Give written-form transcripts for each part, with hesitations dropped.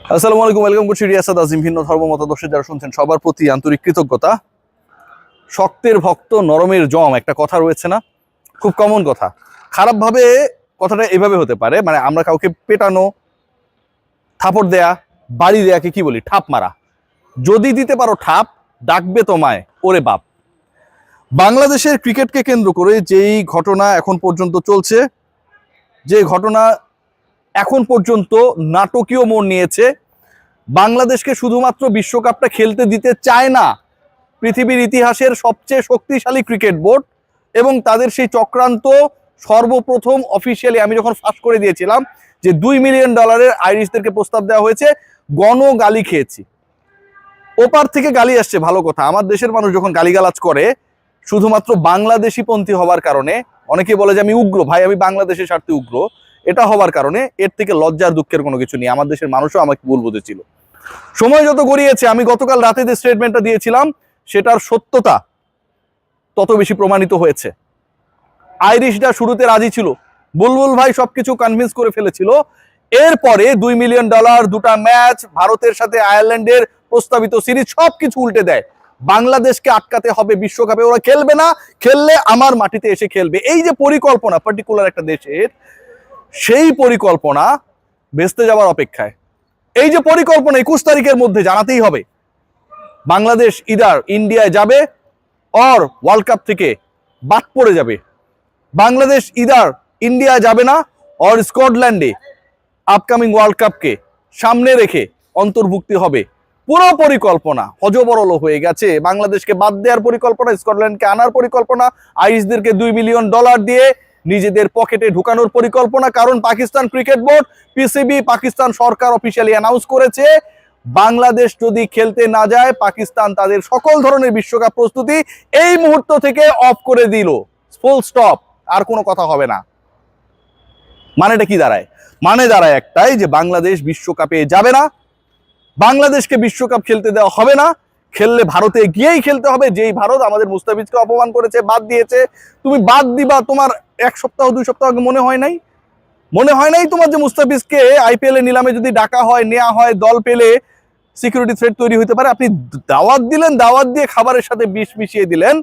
আসসালামু আলাইকুম, ওয়েলকাম করছি রিয়াসাত আজিম। ভিন্ন ধর্ম মতাদর্শে যারা শুনছেন সবার প্রতি আন্তরিক কৃতজ্ঞতা। শক্তের ভক্ত নরমের জম, একটা কথা রয়েছে না, খুব কমন কথা। খারাপভাবে কথাটা এভাবে হতে পারে, মানে আমরা কাউকে পেটানো, থাপড় দেয়া, বাড়ি দেয়াকে কি বলি? ঠাপ মারা। যদি দিতে পারো ঠাপ, ডাকবে তোমায় ওরে বাপ। বাংলাদেশের ক্রিকেটকে কেন্দ্র করে যেই ঘটনা এখন পর্যন্ত চলছে, যে ঘটনা এখন পর্যন্ত নাটকীয় মোড় নিয়েছে, বাংলাদেশকে শুধুমাত্র বিশ্বকাপটা খেলতে দিতে চায় না পৃথিবীর ইতিহাসের সবচেয়ে শক্তিশালী ক্রিকেট বোর্ড, এবং তাদের সেই চক্রান্ত সর্বপ্রথম অফিসিয়ালি আমি যখন ফাঁস করে দিয়েছিলাম যে $2 মিলিয়ন আইরিশদেরকে প্রস্তাব দেওয়া হয়েছে, গালি খেয়েছি। ওপার থেকে গালি আসছে, ভালো কথা। আমার দেশের মানুষ যখন গালিগালাজ করে শুধুমাত্র বাংলাদেশি পন্থী হওয়ার কারণে, অনেকে বলে যে আমি উগ্র, ভাই আমি বাংলাদেশের স্বার্থে উগ্র, এটা হওয়ার কারণে এর থেকে লজ্জার দুঃখের কোনো কিছু নেই। আমার দেশের মানুষও আমাকে ভুল বুঝেছিল। সময় যত গড়িয়েছে, আমি গতকাল রাতে যে স্টেটমেন্টটা দিয়েছিলাম সেটার সত্যতা তত বেশি প্রমাণিত হয়েছে। আইরিশরা শুরুতে রাজি ছিল, বুলবুল ভাই সবকিছু কনভিন্স করে ফেলেছিল। এরপরে $2 মিলিয়ন, দুটা ম্যাচ, ভারতের সাথে আয়ারল্যান্ডের প্রস্তাবিত সিরিজ, সবকিছু উল্টে দেয়। বাংলাদেশকে আটকাতে হবে বিশ্বকাপে, ওরা খেলবে না, খেললে আমার মাটিতে এসে খেলবে। এই যে পরিকল্পনা পার্টিকুলার একটা দেশের, সেই পরিকল্পনা ভেস্তে যাওয়ার অপেক্ষায়। এই যে পরিকল্পনা 21 তারিখের মধ্যে জানাতেই হবে বাংলাদেশ ইদার ইন্ডিয়ায় যাবে অর ওয়ার্ল্ড কাপ থেকে বাদ পড়ে যাবে। বাংলাদেশ ইদার ইন্ডিয়া যাবে না অর স্কটল্যান্ডে আপকামিং ওয়ার্ল্ড কাপকে সামনে রেখে অন্তর্ভুক্তি হবে। পুরো পরিকল্পনা হজবরল হয়ে গেছে। বাংলাদেশকে বাদ দেওয়ার পরিকল্পনা, স্কটল্যান্ডকে আনার পরিকল্পনা, আইরিশদেরকে $2 মিলিয়ন দিয়ে নিজেদের পকেটে ঢুকানোর পরিকল্পনা। কারণ Pakistan cricket board, PCB, Pakistan সরকার অফিসিয়ালি অ্যানাউন্স করেছে বাংলাদেশ যদি খেলতে না যায়, পাকিস্তান তাদের সকল ধরনের বিশ্বকাপ প্রস্তুতি এই মুহূর্ত থেকে অফ করে দিল, ফুল স্টপ, আর কোনো কথা হবে না। মানেটা কি দাঁড়ায়? মানে দাঁড়ায় একটাই, যে বাংলাদেশ বিশ্বকাপে যাবে না, বাংলাদেশকে বিশ্বকাপ খেলতে দেওয়া হবে না। খেললে ভারতে গিয়েই খেলতে হবে, যেই ভারত আমাদের মুস্তাফিজকে অপমান করেছে, বাদ দিয়েছে। তুমি বাদ দিবা, তোমার 1 সপ্তাহ 2 সপ্তাহ আগে মনে হয় নাই তোমার যে মুস্তাফিজকে আইপিএল এ নিলামে যদি ডাকা হয়, নেওয়া হয়, দল পেলে সিকিউরিটি থ্রেট তৈরি হতে পারে। আপনি দাওয়াত দিলেন, দাওয়াত দিয়ে খাবারের সাথে বিষ মিশিয়ে দিলেন,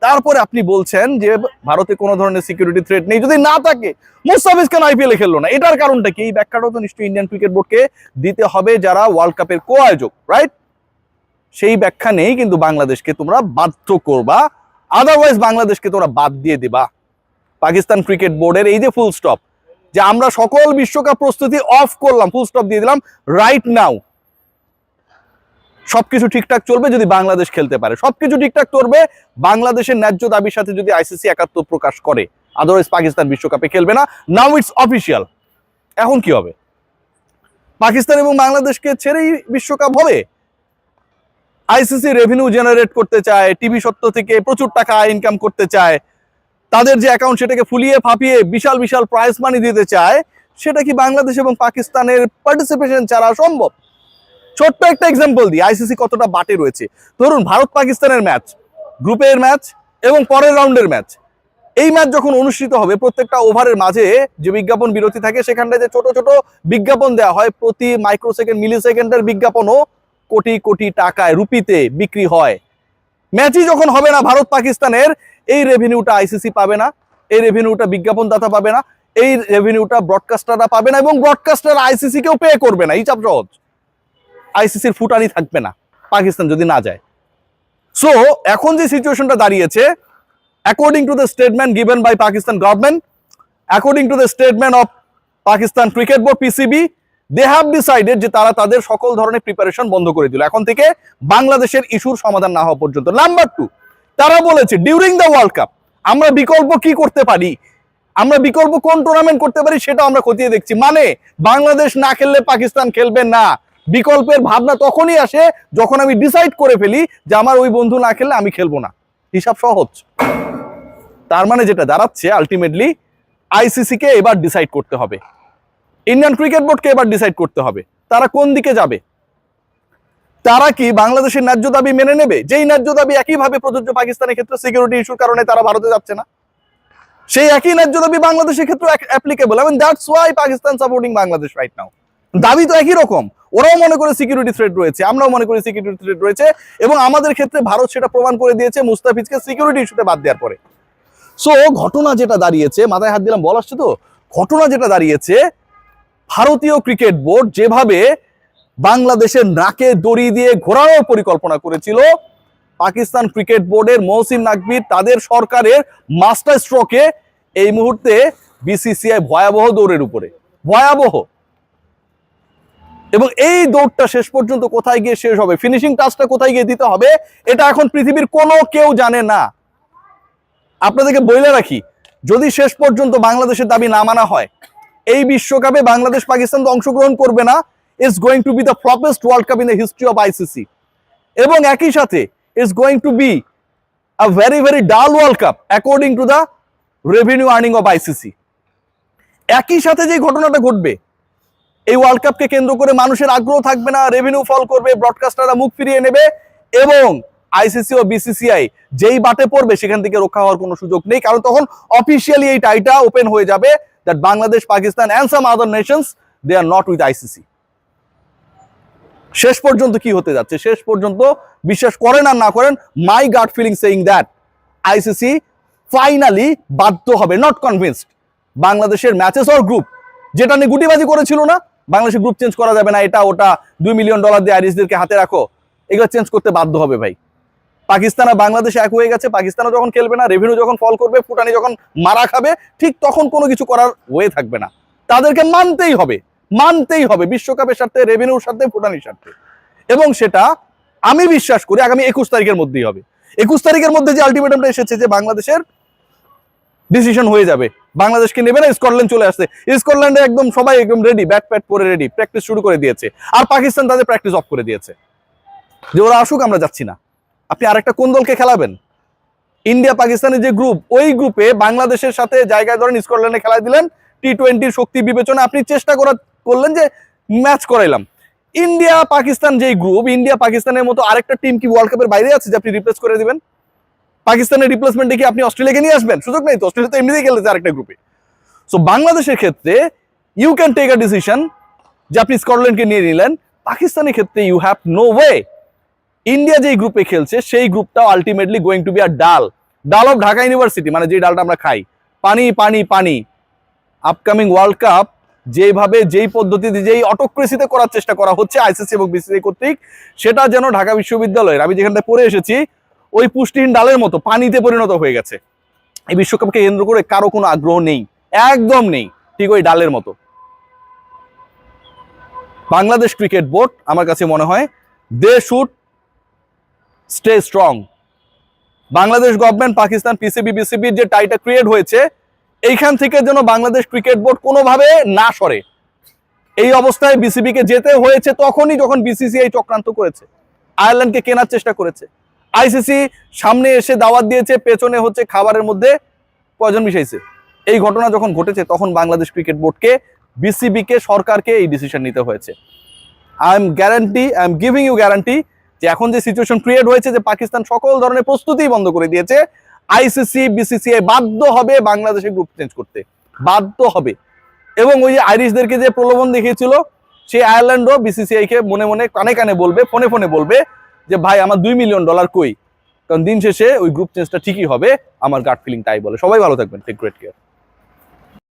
তারপরে আপনি বলছেন যে ভারতে কোনো ধরনের সিকিউরিটি থ্রেট নেই। যদি না থাকে, মুস্তাফিজ কেন আইপিএল এ খেললো না? এটার কারণটা কি? এই ব্যাখ্যাটাও তো নিশ্চয়ই ইন্ডিয়ান ক্রিকেট বোর্ডকে দিতে হবে, যারা ওয়ার্ল্ড কাপের কো আয়োজক, রাইট? সেই ব্যাখ্যা নেই, কিন্তু বাংলাদেশকে তোমরা বাধ্য করবা, আদারওয়াইজ বাংলাদেশকে তোমরা বাদ দিয়ে দিবা। পাকিস্তান ক্রিকেট বোর্ডের এই যে ফুল স্টপ, যে আমরা সকল বিশ্বকাপ প্রস্তুতি অফ করলাম, ফুল স্টপ দিয়ে দিলাম রাইট নাও। সবকিছু ঠিকঠাক চলবে যদি বাংলাদেশ খেলতে পারে, সবকিছু ঠিকঠাক চলবে বাংলাদেশের ন্যায্য দাবির সাথে যদি আইসিসি একাত্ম প্রকাশ করে, আদারওয়াইজ পাকিস্তান বিশ্বকাপে খেলবে না। Now it's official. এখন কি হবে? পাকিস্তান এবং বাংলাদেশকে ছেড়েই বিশ্বকাপ হবে। আইসিসি রেভিনিউ জেনারেট করতে চায়, টিভি সত্ত্ব থেকে প্রচুর টাকা ইনকাম করতে চায়, তাদের যে অ্যাকাউন্ট সেটাকে ফুলিয়ে ফাঁপিয়ে বিশাল বিশাল প্রাইজ মানি দিতে চায়। সেটা কি বাংলাদেশ এবং পাকিস্তানের পার্টিসিপেশন ছাড়া সম্ভব? ছোট্ট একটা এক্সাম্পল দিই, আইসিসি কতটা বাটে রয়েছে। ধরুন ভারত পাকিস্তানের ম্যাচ, গ্রুপের ম্যাচ এবং পরের রাউন্ডের ম্যাচ, এই ম্যাচ যখন অনুষ্ঠিত হবে, প্রত্যেকটা ওভারের মাঝে যে বিজ্ঞাপন বিরতি থাকে, সেখানটায় যে ছোট ছোট বিজ্ঞাপন দেওয়া হয়, প্রতি মাইক্রোসেকেন্ড মিলি সেকেন্ডের বিজ্ঞাপনও কোটি কোটি টাকায়, রুপিতে বিক্রি হয়। ম্যাচই যখন হবে না ভারত পাকিস্তানের, এই রেভিনিউটা আইসিসি পাবে না, এই রেভিনিউটা বিজ্ঞাপনদাতা পাবে না, এই রেভিনিউটা ব্রডকাস্টাররা পাবে না, এবং ব্রডকাস্টার আইসিসি কেও পে করবে না। হিসাব সহজ, আইসিসির ফুটানি থাকবে না পাকিস্তান যদি না যায়। সো এখন যে সিচুয়েশনটা দাঁড়িয়েছে, according to the statement given by Pakistan government, according to the statement of Pakistan cricket board, PCB, they have decided যে তারা তাদের সকল ধরনের প্রিপারেশন বন্ধ করে দিল এখন থেকে বাংলাদেশের ইস্যুর সমাধান না হওয়া পর্যন্ত। নাম্বার 2, তারা বলেছে ডিউরিং দ্য ওয়ার্ল্ড কাপ আমরা বিকল্প কি করতে পারি, আমরা বিকল্প কোন টুর্নামেন্ট করতে পারি সেটা আমরা খতিয়ে দেখছি। মানে বাংলাদেশ না খেললে পাকিস্তান খেলবে না। বিকল্পের ভাবনা তখনই আসে যখন আমি ডিসাইড করে ফেলি যে আমার ওই বন্ধু না খেললে আমি খেলবো না। হিসাব সহজ। তার মানে যেটা দাঁড়াচ্ছে, আলটিমেটলি আইসিসি কে এবার ডিসাইড করতে হবে, ইন্ডিয়ান ক্রিকেট বোর্ডকে এবার ডিসাইড করতে হবে তারা কোন দিকে যাবে। তারা কি বাংলাদেশের ন্যায্য দাবি মেনে নেবে, যেই ন্যায্য দাবি একইভাবে প্রযোজ্য পাকিস্তানের ক্ষেত্রে, সিকিউরিটি ইস্যুর কারণে তারা ভারতে যাচ্ছে না, সেই একই ন্যায্য দাবি বাংলাদেশের ক্ষেত্রে applicable. That's why Pakistan supporting Bangladesh right now. দাবি তো একই রকম। ওরাও মনে করে সিকিউরিটি থ্রেট রয়েছে, আমরাও মনে করি সিকিউরিটি থ্রেট রয়েছে, এবং আমাদের ক্ষেত্রে ভারত সেটা প্রমাণ করে দিয়েছে মুস্তাফিজকে সিকিউরিটি ইস্যুতে বাদ দেওয়ার পরে। সো ঘটনা যেটা দাঁড়িয়েছে, মাথায় হাত দিলাম বল আসছে তো, ঘটনা যেটা দাঁড়িয়েছে, ভারতীয় ক্রিকেট বোর্ড যেভাবে বাংলাদেশের নাকে দড়ি দিয়ে ঘোরানোর পরিকল্পনা করেছিল, পাকিস্তান ক্রিকেট বোর্ডের মহসিন নাকভি তাদের সরকারের মাস্টার স্ট্রোকে এই মুহূর্তে বিসিসিআই ভয়াবহ দৌড়ের উপরে, ভয়াবহ। এবং এই দৌড়টা শেষ পর্যন্ত কোথায় গিয়ে শেষ হবে, ফিনিশিং টাচটা কোথায় গিয়ে দিতে হবে, এটা এখন পৃথিবীর কোনো কেউ জানে না। আপনাদেরকে বলে রাখি, যদি শেষ পর্যন্ত বাংলাদেশের দাবি না মানা হয়, এই বিশ্বকাপে বাংলাদেশ পাকিস্তান তো অংশগ্রহণ করবে না। It's going to be the floppest world cup in the history of ICC, এবং একই সাথে it's going to be a very very dull world cup according to the revenue earning of ICC. একই সাথে যে ঘটনাটা ঘটবে, এই ওয়ার্ল্ড কাপকে কেন্দ্র করে মানুষের আগ্রহ থাকবে না, রেভিনিউ ফল করবে, ব্রডকাস্টাররা মুখ ফিরিয়ে নেবে, এবং আইসিসি ও বিসিসিআই যেই বাটে পড়বে সেখান থেকে রক্ষা হওয়ার কোনো সুযোগ নেই, কারণ তখন অফিসিয়ালি এই টাইটা ওপেন হয়ে যাবে that Bangladesh, Pakistan and some other nations they are not with ICC. শেষ পর্যন্ত কি হতে যাচ্ছে, শেষ পর্যন্ত বিশ্বাস করেন আর না করেন, my gut feeling saying that ICC finally বাধ্য হবে, নট কনভিন্সড, বাংলাদেশের ম্যাচেস অর গ্রুপ, যেটা নিয়ে গুটিবাজি করেছিল না, বাংলাদেশের গ্রুপ চেঞ্জ করা যাবে না, এটা ওটা $2 মিলিয়ন দিয়ে আইরিশদেরকে হাতে রাখো, এগুলো চেঞ্জ করতে বাধ্য হবে ভাই। পাকিস্তান আর বাংলাদেশ এক হয়ে গেছে, পাকিস্তানও যখন খেলবে না, রেভিনিউ যখন ফল করবে, ফুটানি যখন মারা খাবে, ঠিক তখন কোনো কিছু করার ওয়ে থাকবে না, তাদেরকে মানতেই হবে, মানতেই হবে, বিশ্বকাপের স্বার্থে, রেভিনিউর স্বার্থে, ফুটানির স্বার্থে। এবং সেটা আমি বিশ্বাস করি আগামী 21 তারিখের মধ্যেই হবে। 21 তারিখের মধ্যে যে আলটিমেটামটা এসেছে যে বাংলাদেশের ডিসিশন হয়ে যাবে, বাংলাদেশকে নেবে না, স্কটল্যান্ড চলে আসছে, স্কটল্যান্ডে একদম সবাই একদম রেডি, ব্যাট প্যাট পরে রেডি, প্র্যাকটিস শুরু করে দিয়েছে, আর পাকিস্তান তাদের প্র্যাকটিস অফ করে দিয়েছে যে ওরা আসুক, আমরা যাচ্ছি না। আপনি আরেকটা কোন দলকে খেলাবেন? ইন্ডিয়া পাকিস্তানের যে গ্রুপ, ওই গ্রুপে বাংলাদেশের সাথে জায়গায় ধরেন স্কটল্যান্ডে খেলা দিলেন, টি-20 শক্তি বিবেচনা আপনি চেষ্টা করলেন যে ম্যাচ করাইলাম। ইন্ডিয়া পাকিস্তান যেই গ্রুপ, ইন্ডিয়া পাকিস্তানের মতো আরেকটা টিম কি ওয়ার্ল্ড কাপের বাইরে আছে যে আপনি রিপ্লেস করে দিবেন? পাকিস্তানের রিপ্লেসমেন্টে কি আপনি অস্ট্রেলিয়াকে নিয়ে আসবেন? সুযোগ নেই তো, অস্ট্রেলিয়া তো এমনিতেই খেলেছে আরেকটা গ্রুপে। সো বাংলাদেশের ক্ষেত্রে you can take a decision যে আপনি স্কটল্যান্ডকে নিয়ে নিলেন, পাকিস্তানের ক্ষেত্রে you have no way. India যেই গ্রুপে খেলছে সেই গ্রুপটা ultimately going to be a dull of Dhaka university, মানে যে ডালটা আমরা খাই, পানি পানি পানি। আপকামিং ওয়ার্ল্ড কাপ যেভাবে, যেই পদ্ধতিতে, যেই অটোক্রেসিতে করার চেষ্টা করা হচ্ছে আইসিসি এবং বিসিসিআই কর্তৃক, সেটা যেন ঢাকা বিশ্ববিদ্যালয়ের, আমি যেখানটায় পড়ে এসেছি, ওই পুষ্টিহীন ডালের মতো পানিতে পরিণত হয়ে গেছে। এই বিশ্বকাপকে কেন্দ্র করে কারো কোনো আগ্রহ নেই, একদম নেই, ঠিক ওই ডালের মতো। বাংলাদেশ ক্রিকেট বোর্ড আমার কাছে মনে হয় they should stay strong. Bangladesh government, Pakistan PCB, বিসিবির যে টাইটা ক্রিয়েট হয়েছে, এইখান থেকে যেন বাংলাদেশ ক্রিকেট বোর্ড কোনোভাবে না সরে। এই অবস্থায় বিসিবিকে যেতে হয়েছে তখনই যখন বিসিসিআই চক্রান্ত করেছে, আয়ারল্যান্ডকে কেনার চেষ্টা করেছে, আইসিসি সামনে এসে দাওয়াত দিয়েছে, পেছনে হচ্ছে খাবারের মধ্যে পয়জন মিশাইছে। এই ঘটনা যখন ঘটেছে তখন বাংলাদেশ ক্রিকেট বোর্ডকে, বিসিবিকে, সরকারকে এই ডিসিশন নিতে হয়েছে। I am giving you guarantee যে এখন যে সিচুয়েশন ক্রিয়েট হয়েছে, যে পাকিস্তান সকল ধরনের প্রস্তুতি বন্ধ করে দিয়েছে, আইসিসি বিসিসিআই বাধ্য হবে বাংলাদেশে গ্রুপ চেঞ্জ করতে, বাধ্য হবে। এবং ওই যে আইরিশদেরকে যে প্রলোভন দেখিয়েছিল, সেই আয়ারল্যান্ডও বিসিসিআই কে মনে মনে, কানে কানে বলবে, ফোনে ফোনে বলবে যে ভাই আমার $2 মিলিয়ন কই, কারণ দিন শেষে ওই গ্রুপ চেঞ্জটা ঠিকই হবে, আমার গাট ফিলিং তাই বলে। সবাই ভালো থাকবেন, টেক গ্রেট কেয়ার।